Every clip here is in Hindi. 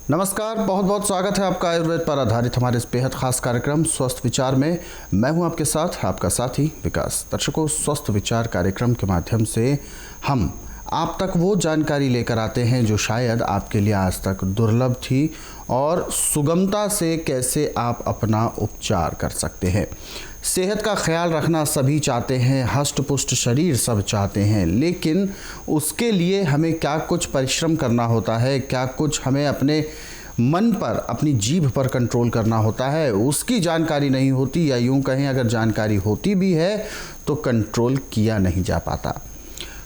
नमस्कार, बहुत बहुत स्वागत है आपका आयुर्वेद पर आधारित हमारे इस बेहद खास कार्यक्रम स्वस्थ विचार में। मैं हूं आपके साथ आपका साथी विकास। दर्शकों, स्वस्थ विचार कार्यक्रम के माध्यम से हम आप तक वो जानकारी लेकर आते हैं जो शायद आपके लिए आज तक दुर्लभ थी और सुगमता से कैसे आप अपना उपचार कर सकते हैं। सेहत का ख्याल रखना सभी चाहते हैं, हष्ट पुष्ट शरीर सब चाहते हैं, लेकिन उसके लिए हमें क्या कुछ परिश्रम करना होता है, क्या कुछ हमें अपने मन पर, अपनी जीभ पर कंट्रोल करना होता है, उसकी जानकारी नहीं होती, या यूं कहें अगर जानकारी होती भी है तो कंट्रोल किया नहीं जा पाता।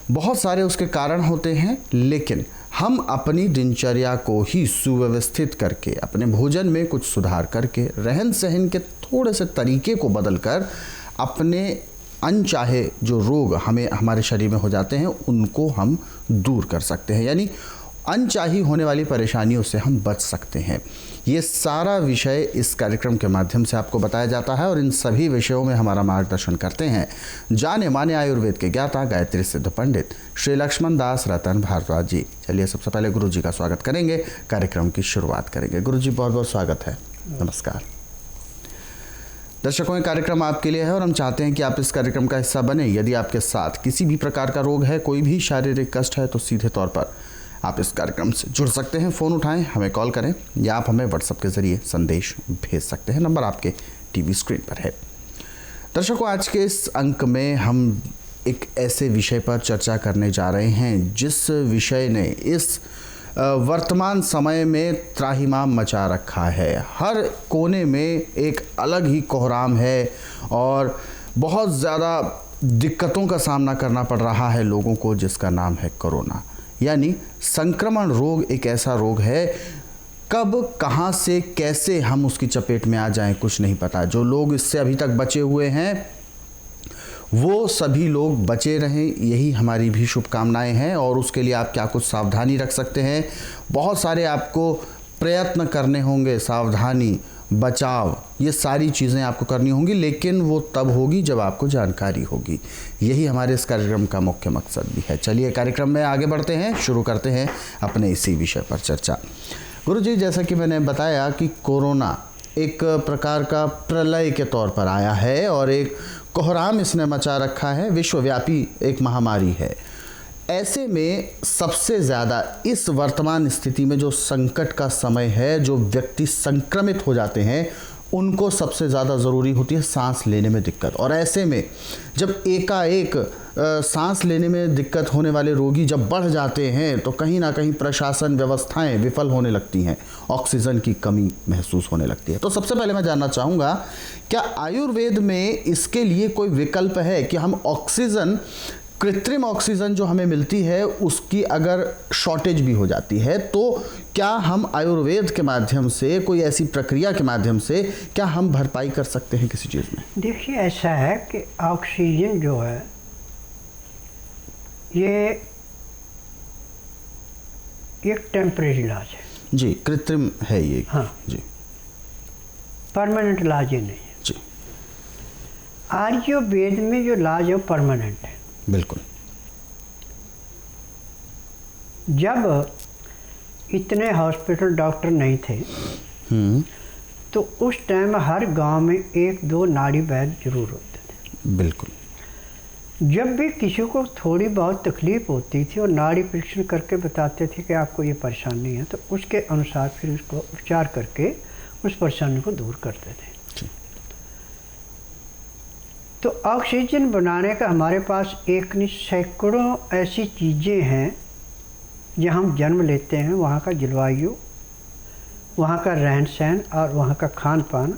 बहुत सारे उसके कारण होते हैं, लेकिन हम अपनी दिनचर्या को ही सुव्यवस्थित करके, अपने भोजन में कुछ सुधार करके, रहन सहन के थोड़े से तरीके को बदलकर अपने अनचाहे जो रोग हमें हमारे शरीर में हो जाते हैं उनको हम दूर कर सकते हैं, यानी अनचाही होने वाली परेशानियों से हम बच सकते हैं। ये सारा विषय इस कार्यक्रम के माध्यम से आपको बताया जाता है और इन सभी विषयों में हमारा मार्गदर्शन करते हैं जाने माने आयुर्वेद के ज्ञाता, गायत्री सिद्ध पंडित श्री लक्ष्मण दास रतन भारद्वाज जी। चलिए सबसे पहले गुरु जी का स्वागत करेंगे, कार्यक्रम की शुरुआत करेंगे। गुरु जी, बहुत बहुत स्वागत है। नमस्कार। दर्शकों, ये कार्यक्रम आपके लिए है और हम चाहते हैं कि आप इस कार्यक्रम का हिस्सा बने। यदि आपके साथ किसी भी प्रकार का रोग है, कोई भी शारीरिक कष्ट है, तो सीधे तौर पर आप इस कार्यक्रम से जुड़ सकते हैं। फ़ोन उठाएं, हमें कॉल करें या आप हमें व्हाट्सएप के ज़रिए संदेश भेज सकते हैं। नंबर आपके टीवी स्क्रीन पर है। दर्शकों, आज के इस अंक में हम एक ऐसे विषय पर चर्चा करने जा रहे हैं जिस विषय ने इस वर्तमान समय में त्राहिमाम मचा रखा है। हर कोने में एक अलग ही कोहराम है और बहुत ज़्यादा दिक्कतों का सामना करना पड़ रहा है लोगों को, जिसका नाम है कोरोना। यानी संक्रमण रोग एक ऐसा रोग है, कब कहां से कैसे हम उसकी चपेट में आ जाएं कुछ नहीं पता। जो लोग इससे अभी तक बचे हुए हैं वो सभी लोग बचे रहें, यही हमारी भी शुभकामनाएं हैं। और उसके लिए आप क्या कुछ सावधानी रख सकते हैं, बहुत सारे आपको प्रयत्न करने होंगे, सावधानी, बचाव, ये सारी चीज़ें आपको करनी होंगी, लेकिन वो तब होगी जब आपको जानकारी होगी। यही हमारे इस कार्यक्रम का मुख्य मकसद भी है। चलिए कार्यक्रम में आगे बढ़ते हैं, शुरू करते हैं अपने इसी विषय पर चर्चा। गुरु जी, जैसा कि मैंने बताया कि कोरोना एक प्रकार का प्रलय के तौर पर आया है और एक कोहराम इसने मचा रखा है, विश्वव्यापी एक महामारी है। ऐसे में सबसे ज़्यादा इस वर्तमान स्थिति में जो संकट का समय है, जो व्यक्ति संक्रमित हो जाते हैं उनको सबसे ज़्यादा ज़रूरी होती है सांस लेने में दिक्कत। और ऐसे में जब एकाएक सांस लेने में दिक्कत होने वाले रोगी जब बढ़ जाते हैं तो कहीं ना कहीं प्रशासन व्यवस्थाएं विफल होने लगती हैं, ऑक्सीजन की कमी महसूस होने लगती है। तो सबसे पहले मैं जानना चाहूँगा, क्या आयुर्वेद में इसके लिए कोई विकल्प है कि हम ऑक्सीजन, कृत्रिम ऑक्सीजन जो हमें मिलती है उसकी अगर शॉर्टेज भी हो जाती है तो क्या हम आयुर्वेद के माध्यम से, कोई ऐसी प्रक्रिया के माध्यम से क्या हम भरपाई कर सकते हैं किसी चीज़ में? देखिए, ऐसा है कि ऑक्सीजन जो है ये एक टेम्परेरी इलाज है जी, कृत्रिम है ये। हाँ जी, परमानेंट इलाज ये नहीं है जी। आयुर्वेद में जो इलाज है परमानेंट है। बिल्कुल। जब इतने हॉस्पिटल डॉक्टर नहीं थे तो उस टाइम हर गांव में एक दो नाड़ी वैद्य जरूर होते थे। बिल्कुल। जब भी किसी को थोड़ी बहुत तकलीफ होती थी और नाड़ी परीक्षण करके बताते थे कि आपको ये परेशानी है, तो उसके अनुसार फिर उसको उपचार करके उस परेशानी को दूर करते थे। तो ऑक्सीजन बनाने का हमारे पास एक नहीं सैकड़ों ऐसी चीज़ें हैं जहाँ हम जन्म लेते हैं, वहाँ का जलवायु, वहाँ का रहन सहन और वहाँ का खान पान,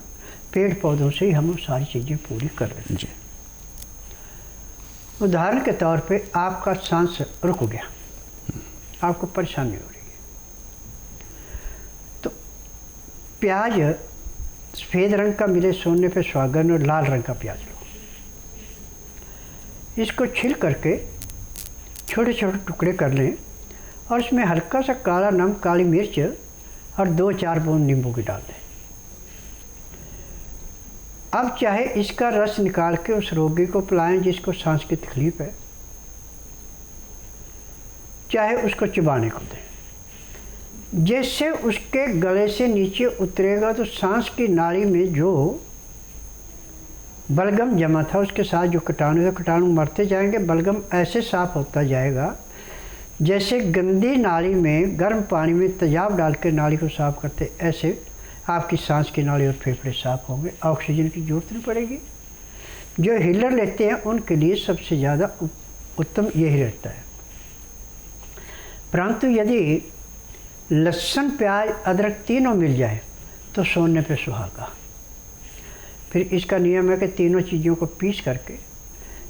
पेड़ पौधों से ही हम सारी चीज़ें पूरी कर लेते हैं। उदाहरण के तौर पे आपका सांस रुक गया, आपको परेशानी हो रही है, तो प्याज सफ़ेद रंग का मिले सोने पे सुहागन और लाल रंग का प्याज लो, इसको छिल करके छोटे छोटे टुकड़े कर लें और इसमें हल्का सा काला नमक, काली मिर्च और 2-4 बूंद नींबू की डाल दें। अब चाहे इसका रस निकाल के उस रोगी को पिलाएं जिसको सांस की तकलीफ है, चाहे उसको चबाने को दें। जैसे उसके गले से नीचे उतरेगा तो सांस की नाली में जो बलगम जमा था उसके साथ जो कीटाणु मरते जाएंगे। बलगम ऐसे साफ होता जाएगा जैसे गंदी नाली में गर्म पानी में तेजाब डाल के नाली को साफ करते, ऐसे आपकी सांस की नाली और फेफड़े साफ होंगे। ऑक्सीजन की जरूरत नहीं पड़ेगी। जो हीलर लेते हैं उनके लिए सबसे ज़्यादा उत्तम यही रहता है। परंतु यदि लहसुन, प्याज, अदरक तीनों मिल जाए तो सोने पे सुहागा। फिर इसका नियम है कि तीनों चीज़ों को पीस करके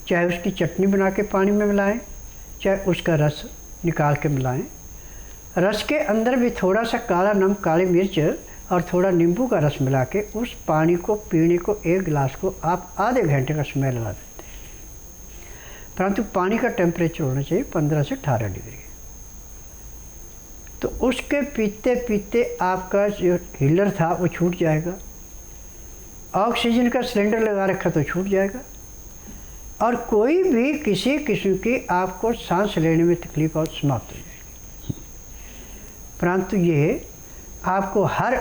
चाहे उसकी चटनी बना के पानी में मिलाएं, चाहे उसका रस निकाल के मिलाएं। रस के अंदर भी थोड़ा सा काला नमक, काली मिर्च और थोड़ा नींबू का रस मिला के उस पानी को पीने को, एक गिलास को आप आधे घंटे का समय लगा देते हैं। परंतु पानी का टेम्परेचर होना चाहिए 15 से 18 डिग्री। तो उसके पीते पीते आपका जो हीलर था वो छूट जाएगा। ऑक्सीजन का सिलेंडर लगा रखा तो छूट जाएगा। और कोई भी किसी किस्म की आपको सांस लेने में तकलीफ और समाप्त हो जाएगी। परंतु ये आपको हर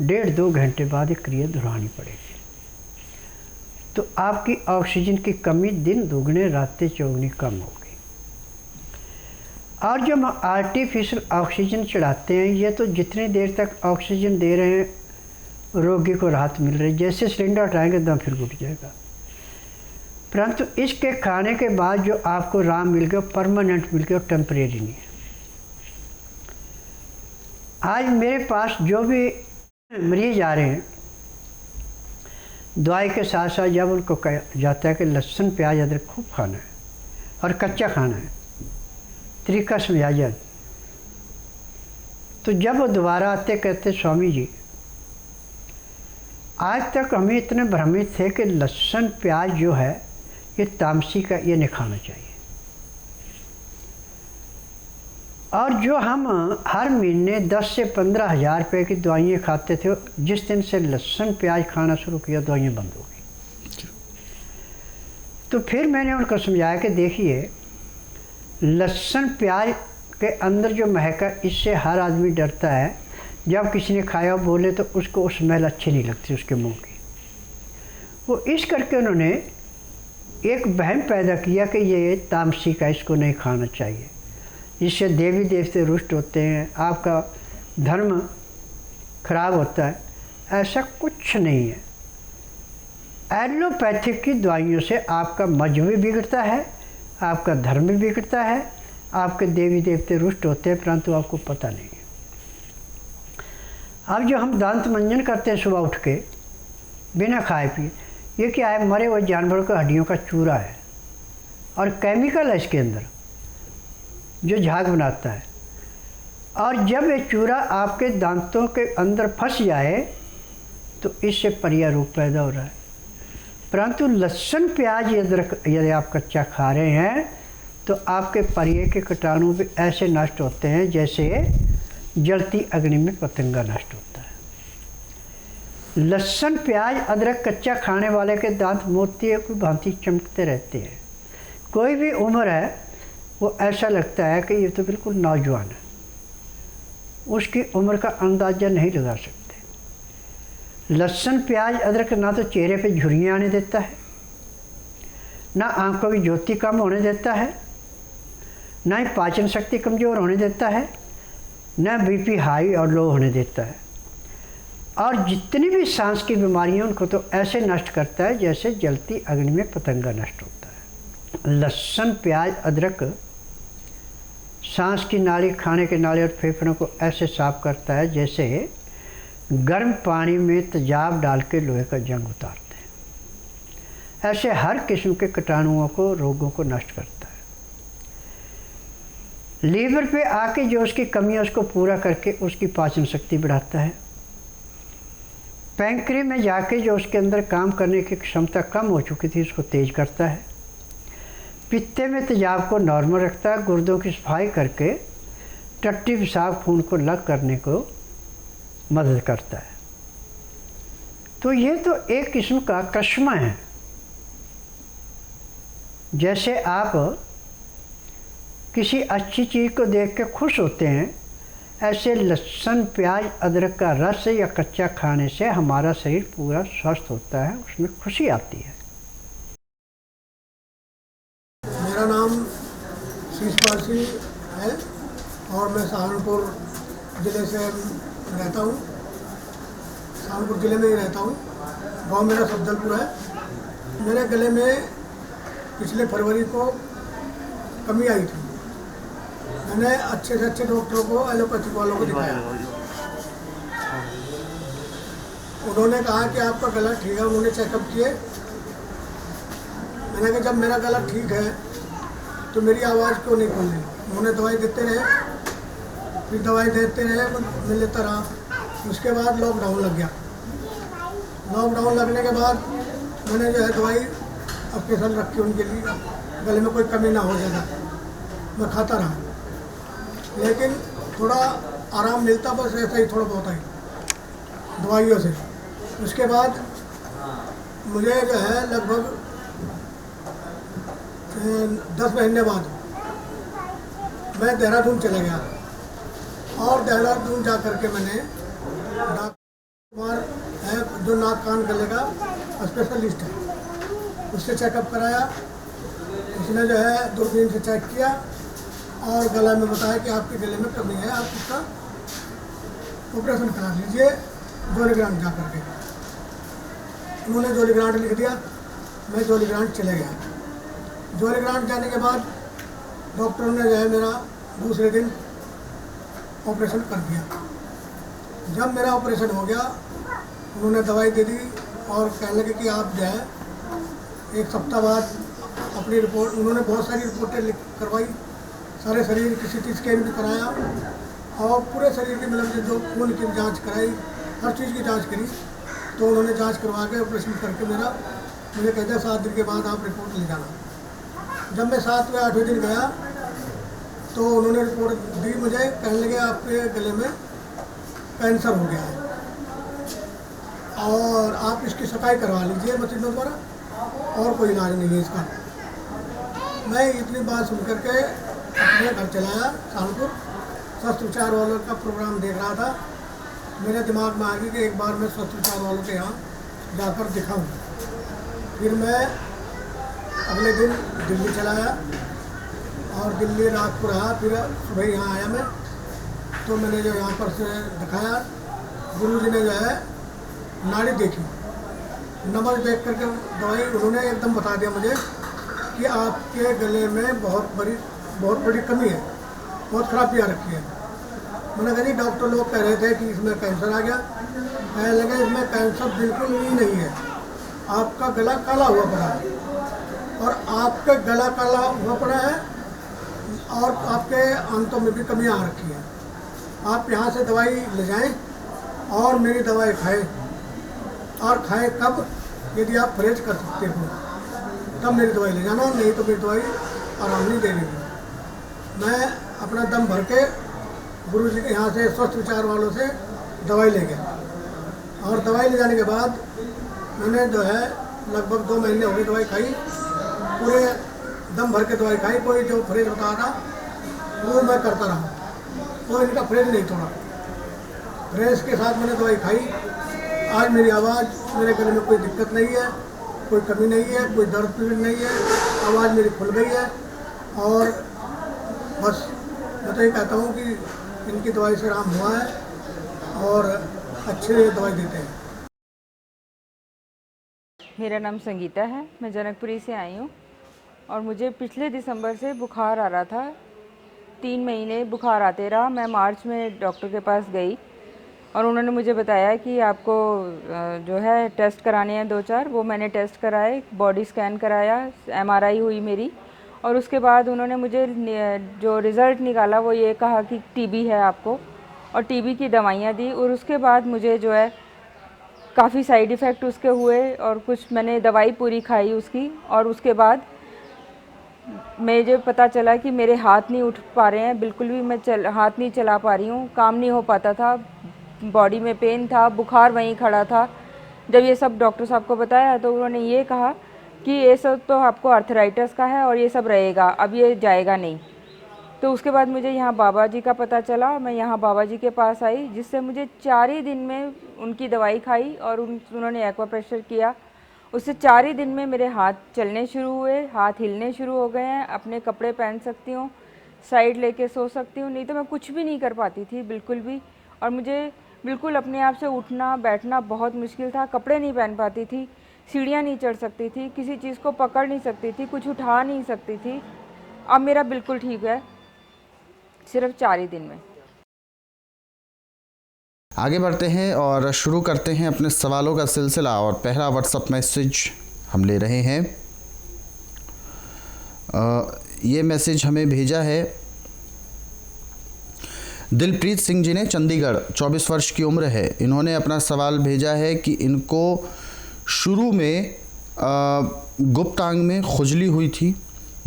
1.5-2 घंटे बाद एक क्रिया दोहरानी पड़ेगी। तो आपकी ऑक्सीजन की कमी दिन दुगने रातें चौगुनी कम होगी। और जो हम आर्टिफिशियल ऑक्सीजन चढ़ाते हैं, ये तो जितनी देर तक ऑक्सीजन दे रहे हैं रोगी को राहत मिल रही है, जैसे सिलेंडर हटाएंगे दम फिर घुट जाएगा। परंतु इसके खाने के बाद जो आपको आराम मिल गया, परमानेंट मिल गया, टेम्परेरी नहीं है। आज मेरे पास जो भी मरीज आ रहे हैं, दवाई के साथ साथ जब उनको कहा जाता है कि लहसुन, प्याज, अदरक खूब खाना है और कच्चा खाना है, तरीका समझा जाए, तो जब वो दोबारा आते कहते स्वामी जी आज तक हमें इतने भ्रमित थे कि लहसुन, प्याज जो है ये तामसी का, ये नहीं खाना चाहिए। और जो हम हर महीने 10 से 15 हज़ार रुपये की दवाइयाँ खाते थे, जिस दिन से लहसुन, प्याज खाना शुरू किया दवाइयाँ बंद हो गई। तो फिर मैंने उनको समझाया कि देखिए लहसुन, प्याज के अंदर जो महक है इससे हर आदमी डरता है। जब किसी ने खाया बोले तो उसको स्मेल अच्छी नहीं लगती उसके मुंह की। वो इस करके उन्होंने एक वहम पैदा किया कि ये तामसी का, इसको नहीं खाना चाहिए, इससे देवी देवते रुष्ट होते हैं, आपका धर्म खराब होता है। ऐसा कुछ नहीं है। एलोपैथिक की दवाइयों से आपका मजहब भी बिगड़ता है, आपका धर्म भी बिगड़ता है, आपके देवी देवते रुष्ट होते हैं, परंतु आपको पता नहीं है। अब जो हम दांत मंजन करते हैं सुबह उठ के बिना खाए पिए, ये क्या है? मरे हुए जानवरों का हड्डियों का चूरा है और केमिकल है इसके अंदर जो झाग बनाता है। और जब ये चूरा आपके दांतों के अंदर फंस जाए तो इससे परिया रोग पैदा हो रहा है। परंतु लहसुन, प्याज, अदरक यदि आप कच्चा खा रहे हैं तो आपके परिये के कीटाणु भी ऐसे नष्ट होते हैं जैसे जलती अग्नि में पतंगा नष्ट होता है। लहसुन, प्याज, अदरक कच्चा खाने वाले के दांत मोतियों की भांति चमकते रहते हैं। कोई भी उम्र है वो ऐसा लगता है कि ये तो बिल्कुल नौजवान है, उसकी उम्र का अंदाज़ा नहीं लगा सकते। लहसुन, प्याज, अदरक ना तो चेहरे पे झुर्रियाँ आने देता है, ना आंखों की ज्योति कम होने देता है, ना ही पाचन शक्ति कमज़ोर होने देता है, ना बीपी हाई और लो होने देता है। और जितनी भी सांस की बीमारियां उनको तो ऐसे नष्ट करता है जैसे जलती अग्नि में पतंगा नष्ट होता है। लहसुन, प्याज, अदरक सांस की नाली, खाने के नाली और फेफड़ों को ऐसे साफ करता है जैसे गर्म पानी में तेजाब डाल के लोहे का जंग उतारते हैं। ऐसे हर किस्म के कीटाणुओं को, रोगों को नष्ट करता है। लीवर पे आके जो उसकी कमी है उसको पूरा करके उसकी पाचन शक्ति बढ़ाता है। पैंक्री में जाके जो उसके अंदर काम करने की क्षमता कम हो चुकी थी उसको तेज करता है। पित्ते में तेजाब को नॉर्मल रखता है। गुर्दों की सफाई करके टट्टी पेशाब खून को अलग करने को मदद करता है। तो ये तो एक किस्म का करिश्मा है। जैसे आप किसी अच्छी चीज़ को देख के खुश होते हैं, ऐसे लहसुन प्याज अदरक का रस या कच्चा खाने से हमारा शरीर पूरा स्वस्थ होता है, उसमें खुशी आती है। मेरा नाम शीशपाल सिंह है और मैं सहारनपुर ज़िले से रहता हूँ। सहारनपुर ज़िले में ही रहता हूँ। गांव मेरा सफदलपुर है। मेरे गले में पिछले फरवरी को कमी आई थी। मैंने अच्छे से अच्छे डॉक्टरों को, एलोपैथिक वालों को दिखाया। उन्होंने कहा कि आपका गला ठीक है। उन्होंने चेकअप किए। मैंने कहा जब मेरा गला ठीक है तो मेरी आवाज़ क्यों नहीं खुल रही। उन्होंने दवाई देते रहे, फिर दवाई देते रहे, मैं लेता रहा। उसके बाद लॉकडाउन लग गया। लॉकडाउन लगने के बाद मैंने जो है दवाई स्पेशल रखी उनके लिए, गले में कोई कमी ना हो ज़्यादा, मैं खाता रहा। लेकिन थोड़ा आराम मिलता, बस ऐसा ही थोड़ा बहुत ही दवाइयों से। उसके बाद मुझे जो है लगभग 10 महीने बाद मैं देहरादून चला गया और देहरादून जा कर के मैंने डॉक्टर कुमार है जो नाक कान गले का स्पेशलिस्ट है, उससे चेकअप कराया। उसने जो है दूरबीन से चेक किया और गला में बताया कि आपके गले में कमी है, आप इसका ऑपरेशन करा लीजिए जोलीग्रांट जा करके। उन्होंने जोलीग्रांट लिख दिया। मैं जोलीग्रांट चले गया। जोलीग्रांट जाने के बाद डॉक्टरों ने जो है मेरा दूसरे दिन ऑपरेशन कर दिया। जब मेरा ऑपरेशन हो गया उन्होंने दवाई दे दी और कहने लगे कि आप जो है 1 सप्ताह बाद अपनी रिपोर्ट, उन्होंने बहुत सारी रिपोर्टें करवाई, सारे शरीर की CT स्कैन भी कराया और पूरे शरीर की मतलब जो खून की जांच कराई, हर चीज़ की जांच करी। तो उन्होंने जांच करवा के ऑपरेशन करके मुझे कहते 7 दिन के बाद आप रिपोर्ट ले जाना। जब मैं 7वें 8वें दिन गया तो उन्होंने रिपोर्ट दी मुझे, कहने लगे आपके गले में कैंसर हो गया है और आप इसकी सफाई करवा लीजिए मशीनों द्वारा और कोई इलाज नहीं है इसका। मैं इतनी बात सुन करके अपने घर चलाया। सहारनपुर स्वस्थ विचार वालों का प्रोग्राम देख रहा था। मेरे दिमाग में आ गई कि एक बार मैं स्वस्थ विचार वालों के यहाँ जाकर दिखाऊँ। फिर मैं अगले दिन दिल्ली चला आया और दिल्ली रात को रहा। फिर सुबह यहाँ आया मैं, तो मैंने जो यहाँ पर से दिखाया, गुरुजी ने जो है नाड़ी देखी, नंबर देख करके दवाई उन्होंने एकदम बता दिया मुझे कि आपके गले में बहुत बड़ी कमी है, बहुत खराबी आ रखी है। मैंने कहा जी डॉक्टर लोग कह रहे थे कि इसमें कैंसर आ गया। कहने लगे इसमें कैंसर बिल्कुल भी नहीं है, आपका गला काला हुआ पड़ा है और आपका गला काला हुआ पड़ा है और आपके आंतों में भी कमी आ रखी है। आप यहाँ से दवाई ले जाएं और मेरी दवाई खाएं, और खाएं कब, यदि आप परहेज कर सकते हो तब मेरी दवाई ले जाना, नहीं तो मेरी दवाई आराम नहीं दे देगी। मैं अपना दम भर के गुरुजी के यहाँ से स्वस्थ विचार वालों से दवाई ले गया और दवाई ले जाने के बाद मैंने जो है लगभग 2 महीने हो गए दवाई खाई, पूरे दम भर के दवाई खाई। कोई जो परहेज बताया था वो मैं करता रहा, तो इनका परहेज नहीं तोड़ा। परहेज के साथ मैंने दवाई खाई। आज मेरी आवाज़, मेरे गले में कोई दिक्कत नहीं है, कोई कमी नहीं है, कोई दर्द पीड़ नहीं है, आवाज़ मेरी खुल गई है। और बस मैं तो ये कहता हूँ कि इनकी दवाई से आराम हुआ है और अच्छे दवाई देते हैं। मेरा नाम संगीता है, मैं जनकपुरी से आई हूँ और मुझे पिछले दिसंबर से बुखार आ रहा था। 3 महीने बुखार आते रहा। मैं मार्च में डॉक्टर के पास गई और उन्होंने मुझे बताया कि आपको जो है टेस्ट कराने हैं 2-4। वो मैंने टेस्ट कराए, बॉडी स्कैन कराया, MRI हुई मेरी और उसके बाद उन्होंने मुझे जो रिज़ल्ट निकाला वो ये कहा कि TB है आपको और TB की दवाइयाँ दी। और उसके बाद मुझे जो है काफ़ी साइड इफ़ेक्ट उसके हुए और कुछ मैंने दवाई पूरी खाई उसकी और उसके बाद मुझे पता चला कि मेरे हाथ नहीं उठ पा रहे हैं, बिल्कुल भी मैं हाथ नहीं चला पा रही हूँ, काम नहीं हो पाता था, बॉडी में पेन था, बुखार वहीं खड़ा था। जब ये सब डॉक्टर साहब को बताया तो उन्होंने ये कहा कि ये सब तो आपको आर्थराइटिस का है और ये सब रहेगा, अब ये जाएगा नहीं। तो उसके बाद मुझे यहाँ बाबा जी का पता चला, मैं यहाँ बाबा जी के पास आई, जिससे मुझे 4 ही दिन में उनकी दवाई खाई और उन्होंने एक्वा प्रेशर किया। उससे 4 ही दिन में मेरे हाथ चलने शुरू हुए, हाथ हिलने शुरू हो गए हैं, अपने कपड़े पहन सकती हूँ, साइड लेके सो सकती हूँ, नहीं तो मैं कुछ भी नहीं कर पाती थी बिल्कुल भी। और मुझे बिल्कुल अपने आप से उठना बैठना बहुत मुश्किल था, कपड़े नहीं पहन पाती थी, सीढ़ियाँ नहीं चढ़ सकती थी, किसी चीज़ को पकड़ नहीं सकती थी, कुछ उठा नहीं सकती थी। अब मेरा बिल्कुल ठीक है, सिर्फ 4 ही दिन में। आगे बढ़ते हैं और शुरू करते हैं अपने सवालों का सिलसिला। और पहला व्हाट्सएप मैसेज हम ले रहे हैं। ये मैसेज हमें भेजा है दिलप्रीत सिंह जी ने, चंडीगढ़, 24 वर्ष की उम्र है। इन्होंने अपना सवाल भेजा है कि इनको शुरू में गुप्तांग में खुजली हुई थी,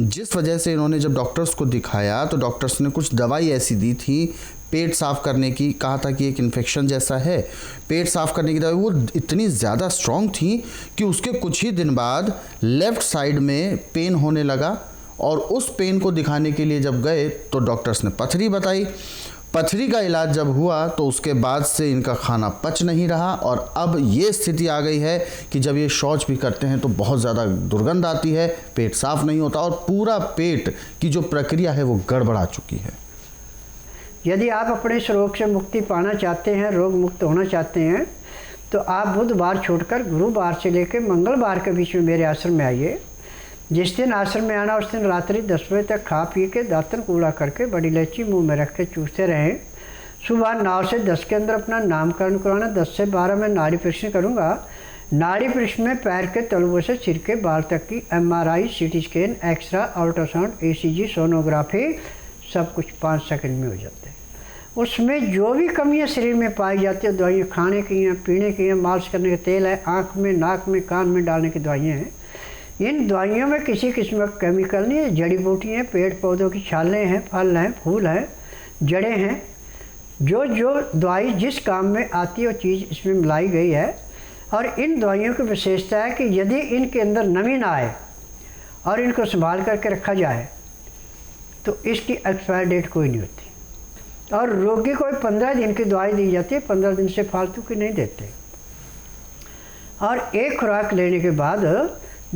जिस वजह से इन्होंने जब डॉक्टर्स को दिखाया तो डॉक्टर्स ने कुछ दवाई ऐसी दी थी पेट साफ़ करने की, कहा था कि एक इन्फेक्शन जैसा है, पेट साफ़ करने की दवाई। वो इतनी ज़्यादा स्ट्रॉन्ग थी कि उसके कुछ ही दिन बाद लेफ़्ट साइड में पेन होने लगा और उस पेन को दिखाने के लिए जब गए तो डॉक्टर्स ने पथरी बताई। पथरी का इलाज जब हुआ तो उसके बाद से इनका खाना पच नहीं रहा और अब ये स्थिति आ गई है कि जब ये शौच भी करते हैं तो बहुत ज़्यादा दुर्गंध आती है, पेट साफ़ नहीं होता और पूरा पेट की जो प्रक्रिया है वो गड़बड़ा चुकी है। यदि आप अपने इस रोग से मुक्ति पाना चाहते हैं, रोग मुक्त होना चाहते हैं, तो आप बुधवार छोड़कर गुरुवार से लेकर मंगलवार के बीच में मेरे आश्रम में आइए। जिस दिन आश्रम में आना उस दिन रात्रि 10 बजे तक खा पी के दातन कूड़ा करके बड़ी इलायची मुंह में रख के चूसते रहें। सुबह 9 से 10 के अंदर अपना नामकरण करवाना। 10 से 12 में नाड़ी परीक्षण करूँगा। नाड़ी परीक्षण में पैर के तलुओं से सिर के बाल तक की MRI, CT scan, x-ray, ultrasound, ECG, sonography सब कुछ 5 सेकंड में हो जाते हैं। उसमें जो भी कमियाँ शरीर में पाई जाती है, दवाइयाँ खाने की हैं, पीने की हैं, मालिश करने का तेल है, आँख में, नाक में, कान में डालने की दवाइयाँ हैं। इन दवाइयों में किसी किस्म का केमिकल नहीं है, जड़ी बूटी हैं, पेड़ पौधों की छालें हैं, फल हैं, फूल हैं, जड़ें हैं। जो जो दवाई जिस काम में आती है वो चीज़ इसमें मिलाई गई है। और इन दवाइयों की विशेषता है कि यदि इनके अंदर नमी ना आए और इनको संभाल करके रखा जाए तो इसकी एक्सपायर डेट कोई नहीं होती। और रोगी को 15 दिन की दवाई दी जाती है, 15 दिन से फालतू की नहीं देते। और एक खुराक लेने के बाद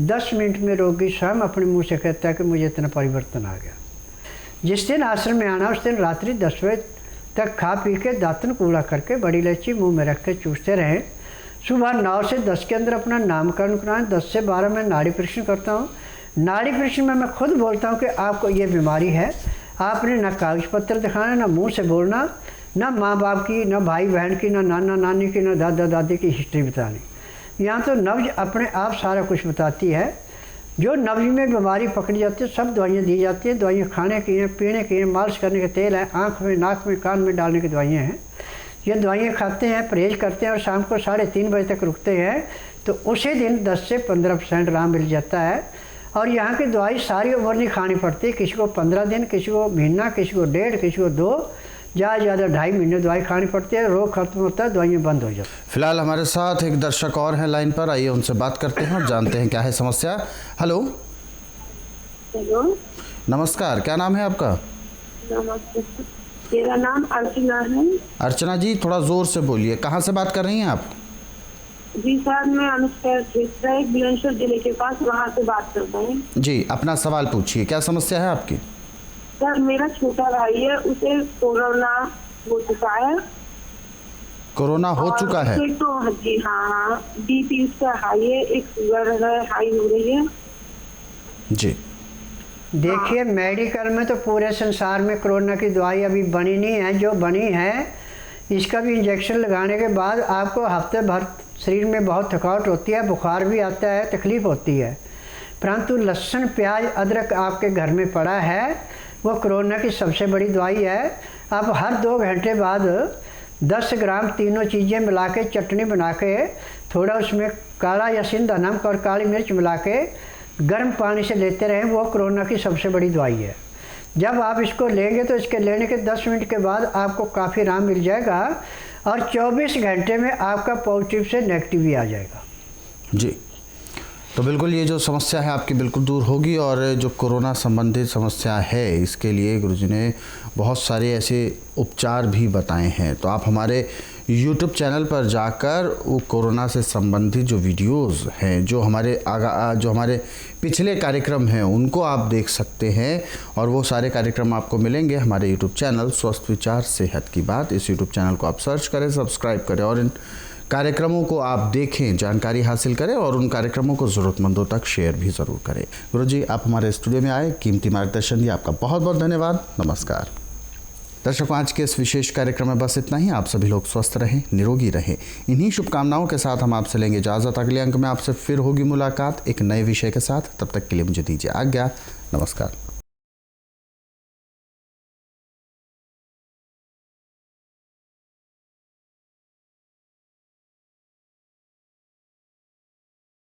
10 मिनट में रोगी स्वयं अपने मुंह से कहता है कि मुझे इतना परिवर्तन आ गया। जिस दिन आश्रम में आना उस दिन रात्रि 10 बजे तक खा पी के दातन कूड़ा करके बड़ी इलायची मुंह में रख के चूसते रहें। सुबह 9 से 10 के अंदर अपना नामकरण कराएं। 10 से 12 में नाड़ी परीक्षण करता हूँ। नाड़ी परीक्षण में मैं खुद बोलता हूँ कि आपको ये बीमारी है। आपने ना कागज पत्र दिखाना, ना मुँह से बोलना, ना माँ बाप की, ना भाई बहन की, ना नाना नानी की, ना दादा दादी की हिस्ट्री बतानी। यहाँ तो नब्ज अपने आप सारा कुछ बताती है। जो नब्ज में बीमारी पकड़ी जाती है सब दवाइयाँ दी जाती हैं। दवाइयाँ खाने की हैं, पीने की हैं, मालिश करने के तेल है, आँख में, नाक में, कान में डालने की दवाइयाँ हैं। ये दवाइयाँ खाते हैं, परहेज करते हैं और शाम को 3:30 बजे तक रुकते हैं तो उसी दिन 10 से 15% आराम मिल जाता है। और यहाँ की दवाई सारी उम्र नहीं खानी पड़ती। किसी को 15 दिन, किसी को महीना, किसी को 1.5, किसी को 2, ज़्यादा 2.5 महीने दवाई खानी पड़ती है। रोग खत्म होता है, दवाइयाँ बंद हो जाती हैं। फिलहाल हमारे साथ एक दर्शक और हैं लाइन पर, आइए उनसे बात करते हैं और जानते हैं क्या है समस्या। हेलो। हेलो, नमस्कार, क्या नाम है आपका? नमस्ते, मेरा नाम अर्चना है। अर्चना जी, थोड़ा ज़ोर से बोलिए, कहाँ से बात कर रही हैं आप? जी सर, मैं अनुष्का बुलंदशहर जिले के पास वहाँ से बात कर रहा हूँ। जी, अपना सवाल पूछिए, क्या समस्या है आपकी? सर, मेरा छोटा भाई है, उसे कोरोना हो चुका है। कोरोना हो चुका है? तो जी हाँ, BP उसका हाई है, एक शुगर है, हाई हो रही है। जी देखिए, मेडिकल में तो पूरे संसार में कोरोना की दवाई अभी बनी नहीं है। जो बनी है इसका भी इंजेक्शन लगाने के बाद आपको हफ्ते भर शरीर में बहुत थकावट होती है, बुखार भी आता है, तकलीफ़ होती है। परंतु लहसुन, प्याज, अदरक आपके घर में पड़ा है, वो कोरोना की सबसे बड़ी दवाई है। आप हर 2 घंटे बाद 10 ग्राम तीनों चीज़ें मिला के चटनी बना के, थोड़ा उसमें काला या सिंधा नमक और काली मिर्च मिला के गर्म पानी से लेते रहें। वो कोरोना की सबसे बड़ी दवाई है। जब आप इसको लेंगे तो इसके लेने के 10 मिनट के बाद आपको काफ़ी आराम मिल जाएगा और 24 घंटे में आपका पॉजिटिव से नेगेटिव भी आ जाएगा। जी, तो बिल्कुल ये जो समस्या है आपकी बिल्कुल दूर होगी। और जो कोरोना संबंधित समस्या है इसके लिए गुरुजी ने बहुत सारे ऐसे उपचार भी बताए हैं। तो आप हमारे YouTube चैनल पर जाकर वो कोरोना से संबंधित जो वीडियोस हैं, जो हमारे पिछले कार्यक्रम हैं उनको आप देख सकते हैं। और वो सारे कार्यक्रम आपको मिलेंगे हमारे YouTube चैनल स्वस्थ विचार सेहत की बात। इस YouTube चैनल को आप सर्च करें, सब्सक्राइब करें और इन कार्यक्रमों को आप देखें, जानकारी हासिल करें और उन कार्यक्रमों को ज़रूरतमंदों तक शेयर भी ज़रूर करें। गुरुजी, आप हमारे स्टूडियो में आए, कीमती मार्गदर्शन दिया, आपका बहुत बहुत धन्यवाद। नमस्कार। दर्शकों, आज के इस विशेष कार्यक्रम में बस इतना ही। आप सभी लोग स्वस्थ रहें, निरोगी रहें। इन्हीं शुभकामनाओं के साथ हम आपसे लेंगे इजाज़त। अगले अंक में आपसे फिर होगी मुलाकात एक नए विषय के साथ। तब तक के लिए मुझे दीजिए आज्ञा। नमस्कार।